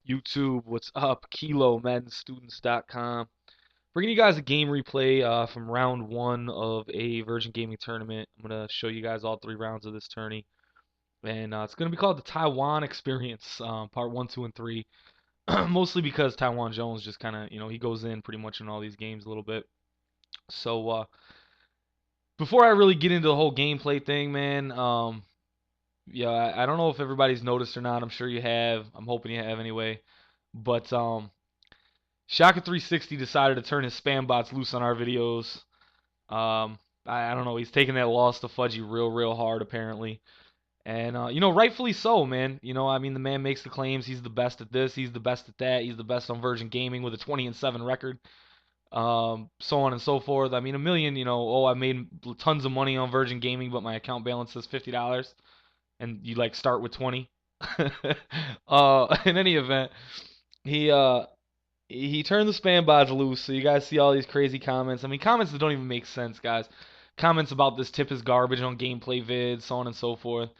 YouTube, what's up? Kilo, maddenstudents.com. Bringing you guys a game replay from round one of a Virgin Gaming tournament. I'm going to show you guys all three rounds of this tourney. And it's going to be called the Taiwan Experience, part one, two, and three. Mostly because Taiwan Jones just kind of, he goes in pretty much in all these games a little bit. So before I really get into the whole gameplay thing, man, yeah, I don't know if everybody's noticed or not. I'm sure you have. I'm hoping you have anyway. But Shocker360 decided to turn his spam bots loose on our videos. I don't know. He's taking that loss to Fudgy real hard, apparently. And, rightfully so, man. I mean, the man makes the claims. He's the best at this. He's the best at that. He's the best on Virgin Gaming with a 20-7 record. So on and so forth. I mean, a million, I made tons of money on Virgin Gaming, but my account balance says $50. And you, like, start with 20. In any event, he, uh, he turned the spam bots loose, so you guys see all these crazy comments. I mean, comments that don't even make sense, guys. Comments about this tip is garbage on gameplay vids, so on and so forth.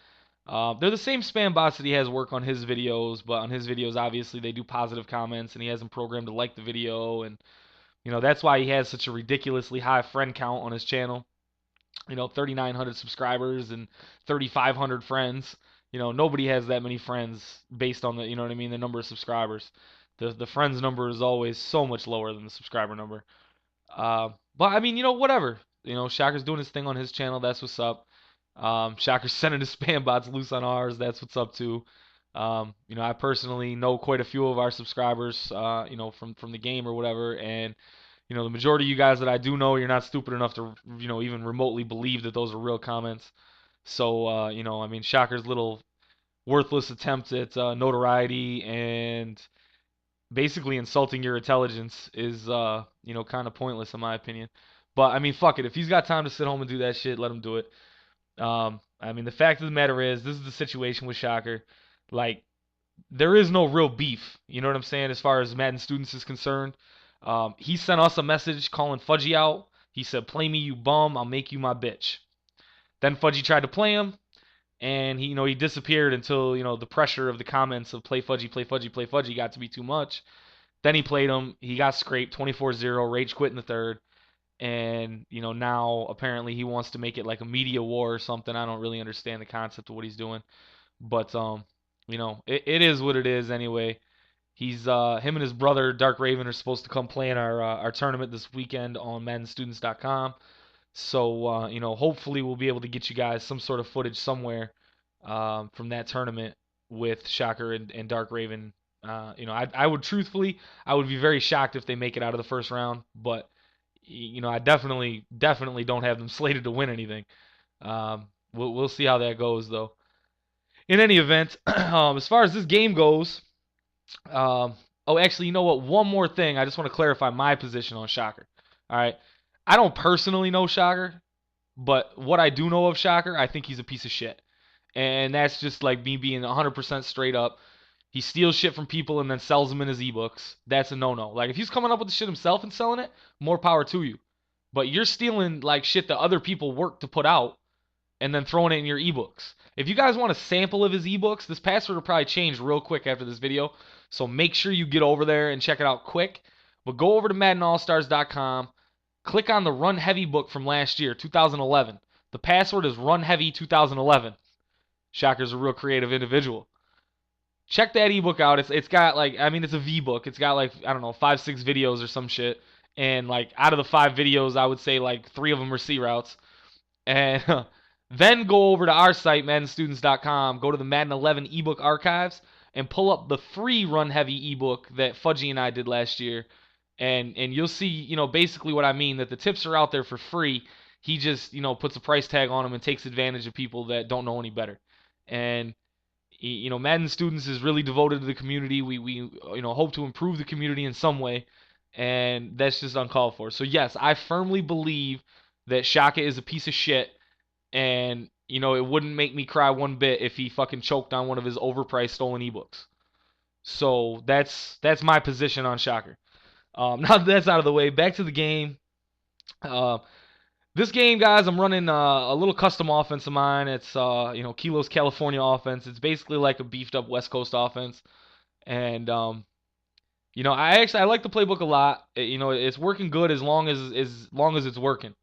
They're the same spam bots that he has work on his videos, but on his videos, obviously, they do positive comments, and he has them programmed to like the video, and, that's why he has such a ridiculously high friend count on his channel. 3,900 subscribers and 3,500 friends. Nobody has that many friends based on the, what I mean, the number of subscribers. The friends number is always so much lower than the subscriber number. But I mean, whatever. Shocker's doing his thing on his channel. That's what's up. Shocker's sending his spam bots loose on ours. That's what's up too. I personally know quite a few of our subscribers, from the game or whatever, and the majority of you guys that I do know, you're not stupid enough to, even remotely believe that those are real comments. So, I mean, Shocker's little worthless attempt at notoriety and basically insulting your intelligence is, kind of pointless in my opinion. But I mean, fuck it. If he's got time to sit home and do that shit, let him do it. I mean, the fact of the matter is, this is the situation with Shocker. Like, there is no real beef. You know what I'm saying? As far as Madden Students is concerned, he sent us a message calling Fudgy out. He said, "Play me, you bum. I'll make you my bitch." Then Fudgy tried to play him, and he disappeared until the pressure of the comments of "play Fudgy, play Fudgy, play Fudgy" got to be too much. Then he played him. He got scraped 24-0, rage quit in the third. And, now apparently he wants to make it like a media war or something. I don't really understand the concept of what he's doing. But, it is what it is anyway. He's him and his brother Dark Raven are supposed to come play in our tournament this weekend on maddenstudents.com. So, hopefully we'll be able to get you guys some sort of footage somewhere from that tournament with Shocker and Dark Raven. I would truthfully, I would be very shocked if they make it out of the first round, but I definitely don't have them slated to win anything. We'll see how that goes though. In any event, as far as this game goes, oh, actually, you know what? One more thing. I just want to clarify my position on Shocker. All right. I don't personally know Shocker, but what I do know of Shocker, I think he's a piece of shit. And that's just like me being 100% straight up. He steals shit from people and then sells them in his ebooks. That's a no-no. Like, if he's coming up with the shit himself and selling it, more power to you. But you're stealing, like, shit that other people work to put out and then throwing it in your ebooks. If you guys want a sample of his ebooks, this password will probably change real quick after this video. So make sure you get over there and check it out quick. But go over to maddenallstars.com. Click on the Run Heavy book from last year, 2011. The password is Run Heavy 2011. Shocker's a real creative individual. Check that ebook out. It's got like, I mean, it's a V book. It's got like, I don't know, 5-6 videos or some shit. And like out of the 5 videos, I would say like 3 of them are C routes. And then go over to our site, maddenstudents.com, go to the Madden 11 ebook archives, and pull up the free Run Heavy ebook that Fudgy and I did last year. And you'll see, basically what I mean, that the tips are out there for free. He just, puts a price tag on them and takes advantage of people that don't know any better. And Madden Students is really devoted to the community. We hope to improve the community in some way, and that's just uncalled for. So yes, I firmly believe that Shaka is a piece of shit, and it wouldn't make me cry one bit if he fucking choked on one of his overpriced stolen ebooks. So that's my position on Shocker. Now that that's out of the way, back to the game. This game, guys, I'm running a little custom offense of mine. It's Kilo's California offense. It's basically like a beefed up West Coast offense. And I like the playbook a lot. It's working good as long as it's working.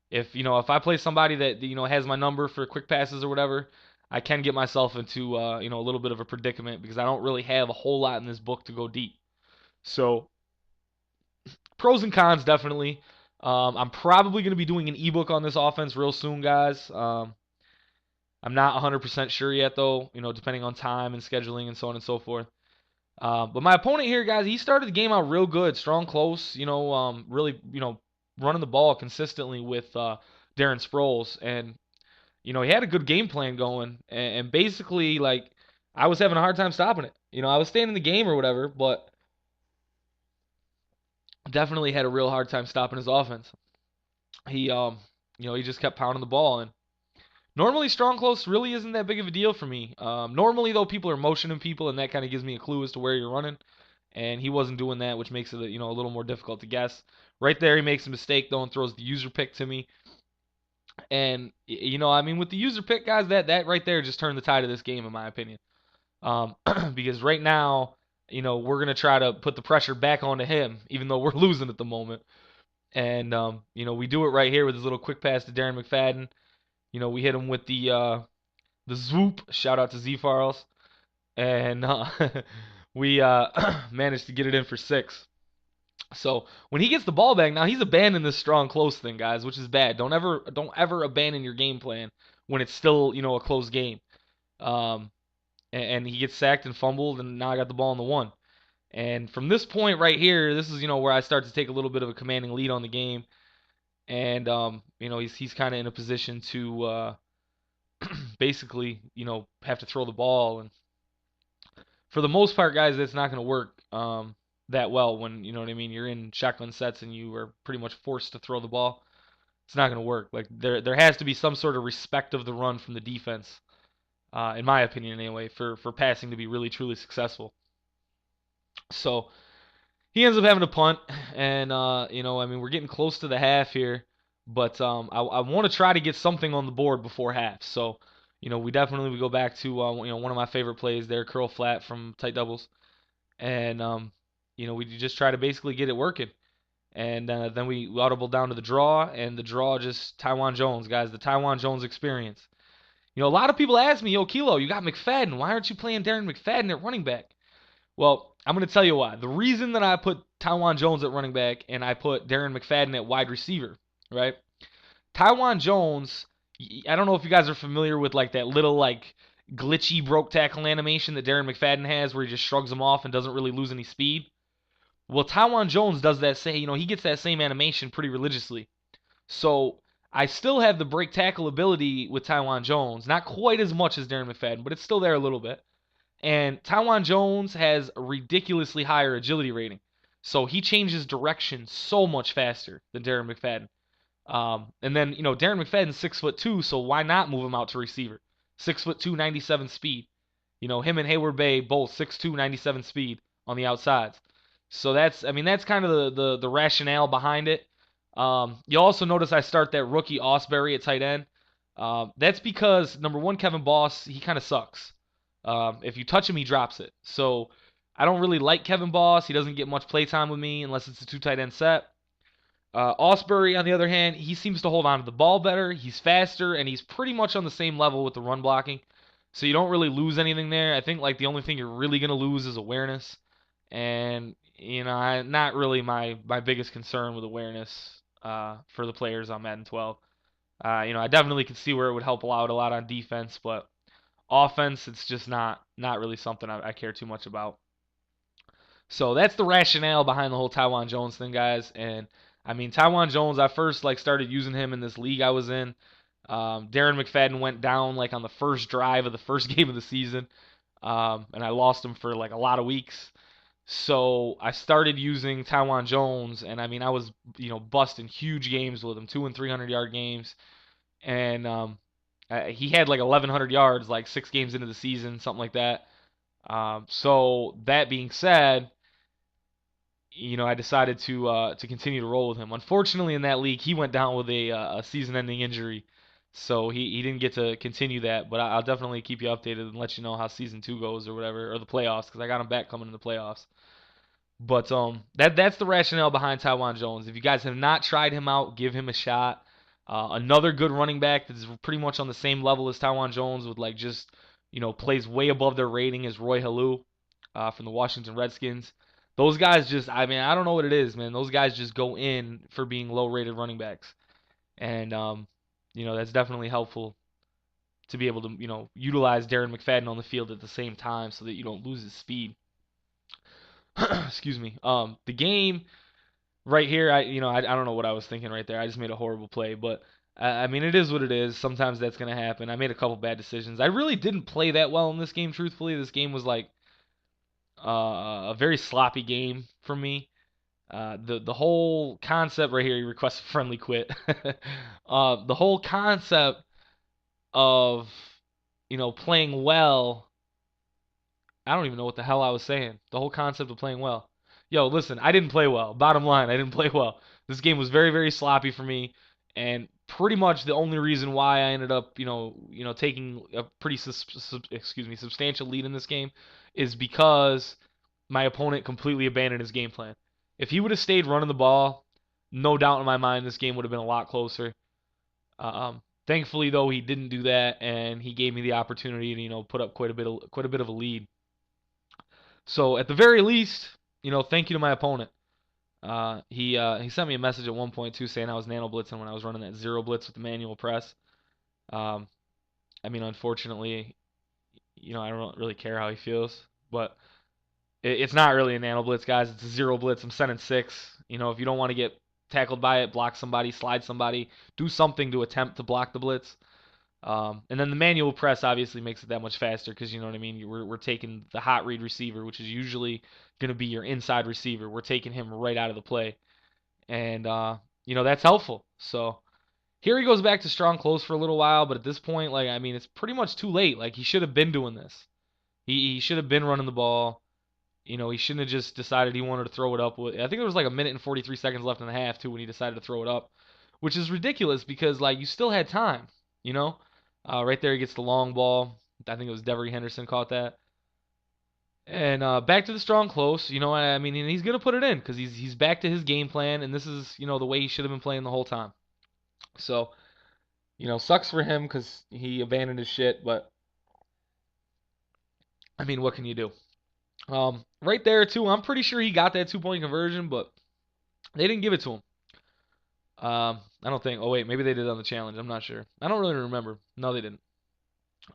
If I play somebody that has my number for quick passes or whatever, I can get myself into a little bit of a predicament because I don't really have a whole lot in this book to go deep. So pros and cons definitely. I'm probably going to be doing an ebook on this offense real soon, guys. I'm not 100% sure yet though. Depending on time and scheduling and so on and so forth. But my opponent here, guys, he started the game out real good, strong, close. Really, running the ball consistently with Darren Sproles, and he had a good game plan going, and basically, like, I was having a hard time stopping it. I was staying in the game or whatever, but definitely had a real hard time stopping his offense. He just kept pounding the ball, and normally strong close really isn't that big of a deal for me. Normally though, people are motioning people, and that kind of gives me a clue as to where you're running. And he wasn't doing that, which makes it a little more difficult to guess. Right there, he makes a mistake though and throws the user pick to me. And with the user pick, guys, that right there just turned the tide of this game, in my opinion. Because right now, we're gonna try to put the pressure back onto him, even though we're losing at the moment. And we do it right here with his little quick pass to Darren McFadden. We hit him with the swoop. Shout out to Z Farles, and we managed to get it in for 6. So when he gets the ball back, now he's abandoned this strong close thing, guys, which is bad. Don't ever abandon your game plan when it's still a close game. Um, and he gets sacked and fumbled, and now I got the ball in the 1. And from this point right here, this is where I start to take a little bit of a commanding lead on the game, and he's kind of in a position to basically have to throw the ball, and for the most part, guys, that's not going to work that well when you know what I mean. You're in shotgun sets and you are pretty much forced to throw the ball. It's not going to work. Like there has to be some sort of respect of the run from the defense, in my opinion, anyway, for passing to be really truly successful. So he ends up having to punt, and we're getting close to the half here, but I want to try to get something on the board before half. So we definitely go back to one of my favorite plays there, curl flat from tight doubles, and we just try to basically get it working. And then we audible down to the draw, and the draw just Taiwan Jones, guys, the Taiwan Jones experience. A lot of people ask me, yo, Kilo, you got McFadden. Why aren't you playing Darren McFadden at running back? Well, I'm going to tell you why. The reason that I put Taiwan Jones at running back and I put Darren McFadden at wide receiver, right? Taiwan Jones, I don't know if you guys are familiar with like that little like glitchy broke tackle animation that Darren McFadden has where he just shrugs them off and doesn't really lose any speed. Well, Taiwan Jones does that he gets that same animation pretty religiously. So I still have the break tackle ability with Taiwan Jones, not quite as much as Darren McFadden, but it's still there a little bit. And Taiwan Jones has a ridiculously higher agility rating. So he changes direction so much faster than Darren McFadden. And then, Darren McFadden's 6'2", so why not move him out to receiver? 6'2", 97 speed. Him and Hayward Bay both 6'2", 97 speed on the outsides. So that's kind of the rationale behind it. You'll also notice I start that rookie Osbury at tight end. That's because, number one, Kevin Boss, he kind of sucks. If you touch him, he drops it. So I don't really like Kevin Boss. He doesn't get much playtime with me unless it's a 2 tight end set. Osbury, on the other hand, he seems to hold on to the ball better. He's faster, and he's pretty much on the same level with the run blocking. So you don't really lose anything there. I think like the only thing you're really going to lose is awareness. And, not really my biggest concern with awareness for the players on Madden 12. I definitely could see where it would help out a lot on defense, but offense, it's just not really something I care too much about. So that's the rationale behind the whole Taiwan Jones thing, guys. And Taiwan Jones, I first started using him in this league I was in. Darren McFadden went down on the first drive of the first game of the season, and I lost him for a lot of weeks. So I started using Taiwan Jones, and I was busting huge games with him, 200 and 300-yard games, and he had 1,100 yards 6 games into the season, something like that. So that being said, I decided to continue to roll with him. Unfortunately, in that league, he went down with a season-ending injury. So he didn't get to continue that, but I'll definitely keep you updated and let you know how season 2 goes or whatever, or the playoffs, because I got him back coming in the playoffs. But that's the rationale behind Taiwan Jones. If you guys have not tried him out, give him a shot. Another good running back that's pretty much on the same level as Taiwan Jones, with like just plays way above their rating, is Roy Halou from the Washington Redskins. Those guys just, I mean, I don't know what it is, man. Those guys just go in for being low-rated running backs, and that's definitely helpful to be able to utilize Darren McFadden on the field at the same time so that you don't lose his speed. Excuse me. The game right here, I don't know what I was thinking right there. I just made a horrible play, but I mean, it is what it is. Sometimes that's gonna happen. I made a couple bad decisions. I really didn't play that well in this game. Truthfully, this game was like a very sloppy game for me. The whole concept right here, you request a friendly quit. The whole concept of playing well. I don't even know what the hell I was saying. The whole concept of playing well. Yo, listen, I didn't play well. Bottom line, I didn't play well. This game was very, very sloppy for me, and pretty much the only reason why I ended up, taking a pretty substantial lead in this game is because my opponent completely abandoned his game plan. If he would have stayed running the ball, no doubt in my mind this game would have been a lot closer. Thankfully, though, he didn't do that, and he gave me the opportunity to, put up quite a bit of a lead. So at the very least, thank you to my opponent. He sent me a message at one point too saying I was nano blitzing when I was running that zero blitz with the manual press. Um, I mean, unfortunately, I don't really care how he feels, but it's not really a nano blitz, guys. It's a zero blitz. I'm sending six. If you don't want to get tackled by it, block somebody, slide somebody, do something to attempt to block the blitz. And then the manual press obviously makes it that much faster because you know what I mean. We're taking the hot read receiver, which is usually going to be your inside receiver. We're taking him right out of the play, and that's helpful. So here he goes back to strong close for a little while, but at this point, like I mean, it's pretty much too late. Like he should have been doing this. He should have been running the ball. He shouldn't have just decided he wanted to throw it up. I think there was like a minute and 43 seconds left in the half too when he decided to throw it up, which is ridiculous because like you still had time. You know, right there he gets the long ball. I think it was Devery Henderson caught that. And back to the strong close. I mean, and he's gonna put it in because he's back to his game plan, and this is the way he should have been playing the whole time. So sucks for him because he abandoned his shit, but I mean, what can you do? Right there too. I'm pretty sure he got that 2 point conversion, but they didn't give it to him. I don't think. Oh wait, maybe they did on the challenge. I'm not sure. I don't really remember. No, they didn't.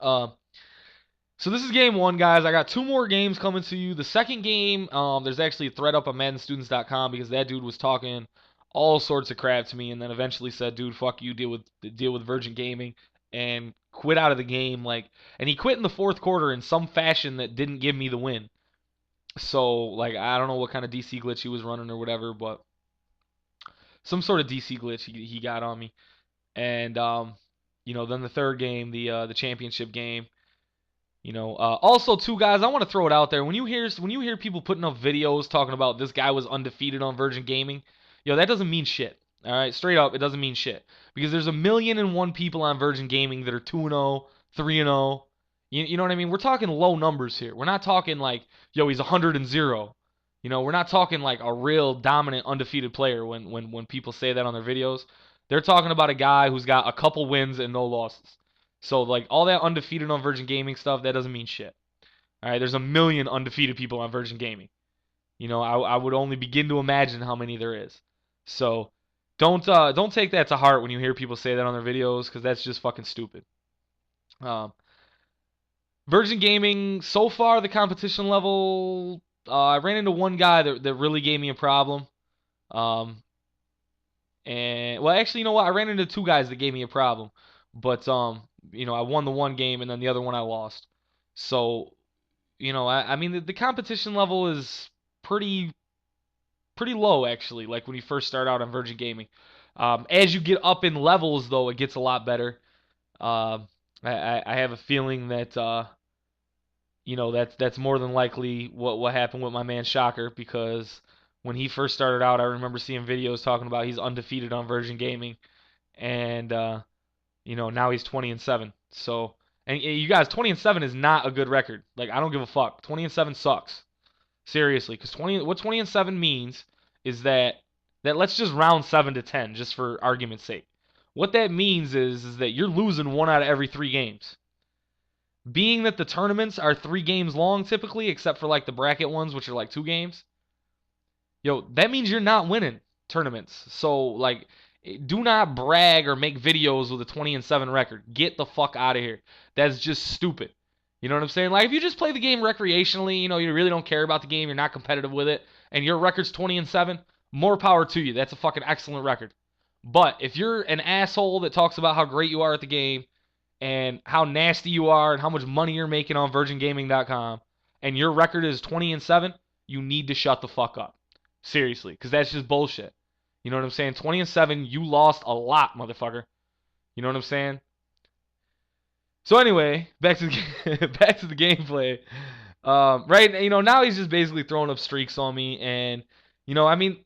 So this is game one, guys. I got two more games coming to you. The second game, there's actually a thread up on maddenstudents.com because that dude was talking all sorts of crap to me, and then eventually said, "Dude, fuck you. Deal with Virgin Gaming," and quit out of the game. And he quit in the fourth quarter in some fashion that didn't give me the win. So, like, I don't know what kind of DC glitch he was running or whatever, but some sort of DC glitch he got on me. And then the third game, the championship game. Also too, guys, I want to throw it out there. When you hear people putting up videos talking about this guy was undefeated on Virgin Gaming, that doesn't mean shit. All right, straight up, it doesn't mean shit because there's 1,000,001 people on Virgin Gaming that are 2-0, 3-0. You know what I mean? We're talking low numbers here. We're not talking like, he's 100-0. We're not talking like a real dominant undefeated player when people say that on their videos. They're talking about a guy who's got a couple wins and no losses. So, like, all that undefeated on Virgin Gaming stuff, that doesn't mean shit. All right, there's 1,000,000 undefeated people on Virgin Gaming. I would only begin to imagine how many there is. So, don't take that to heart when you hear people say that on their videos, because that's just fucking stupid. Virgin Gaming, so far, the competition level, I ran into one guy that really gave me a problem. And, well, actually, you know what? I ran into two guys that gave me a problem. But, I won the one game, and then the other one I lost. So, I mean, the competition level is pretty low, actually, like when you first start out on Virgin Gaming. As you get up in levels, though, it gets a lot better. I have a feeling that, that's more than likely what happened with my man Shocker, because when he first started out, I remember seeing videos talking about he's undefeated on Virgin Gaming, and Now he's 20-7. So, and you guys, 20-7 is not a good record. Like, I don't give a fuck. 20-7 sucks. Seriously, because what 20-7 means is that let's just round 7 to 10, just for argument's sake. What that means is that you're losing 1 out of every 3 games. Being that the tournaments are 3 games long typically, except for like the bracket ones, which are like 2 games. Yo, that means you're not winning tournaments. So like, do not brag or make videos with a 20-7 record. Get the fuck out of here. That's just stupid. You know what I'm saying? Like, if you just play the game recreationally, you really don't care about the game, you're not competitive with it, and your record's 20-7, more power to you. That's a fucking excellent record. But if you're an asshole that talks about how great you are at the game and how nasty you are and how much money you're making on virgingaming.com and your record is 20-7, you need to shut the fuck up. Seriously, because that's just bullshit. You know what I'm saying? 20-7, you lost a lot, motherfucker. You know what I'm saying? So anyway, back to the back to the gameplay. Right, now he's just basically throwing up streaks on me, and I mean,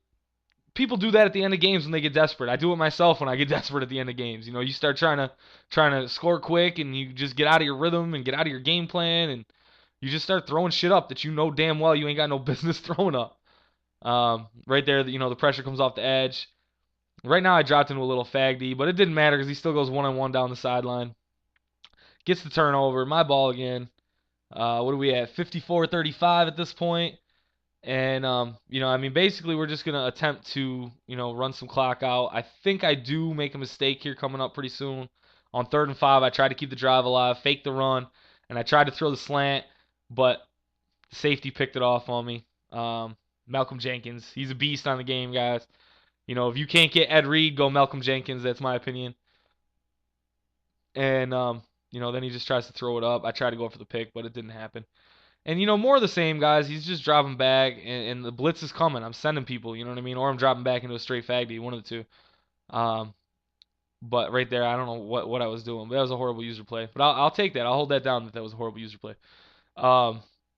people do that at the end of games when they get desperate. I do it myself when I get desperate at the end of games. You start trying to score quick, and you just get out of your rhythm and get out of your game plan, and you just start throwing shit up that you know damn well you ain't got no business throwing up. Right there, the pressure comes off the edge. Right now I dropped into a little fag D, but it didn't matter because he still goes one-on-one down the sideline. Gets the turnover, my ball again. What are we at? 54-35 at this point. And I mean, basically we're just gonna attempt to, run some clock out. I think I do make a mistake here coming up pretty soon. On 3rd and 5, I tried to keep the drive alive, fake the run, and I tried to throw the slant, but safety picked it off on me. Malcolm Jenkins, he's a beast on the game, guys. If you can't get Ed Reed, go Malcolm Jenkins. That's my opinion. And then he just tries to throw it up. I tried to go for the pick, but it didn't happen. And more of the same, guys. He's just dropping back, and the blitz is coming. I'm sending people, you know what I mean? Or I'm dropping back into a straight fag D, one of the two. But right there, I don't know what I was doing, but that was a horrible user play. But I'll take that. I'll hold that down that was a horrible user play.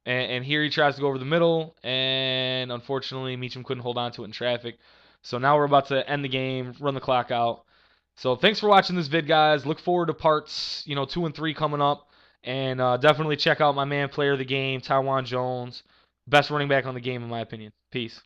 And here he tries to go over the middle, and unfortunately, Meacham couldn't hold on to it in traffic. So now we're about to end the game, run the clock out. So thanks for watching this vid, guys. Look forward to parts 2 and 3 coming up. And definitely check out my man, player of the game, Taiwan Jones. Best running back on the game, in my opinion. Peace.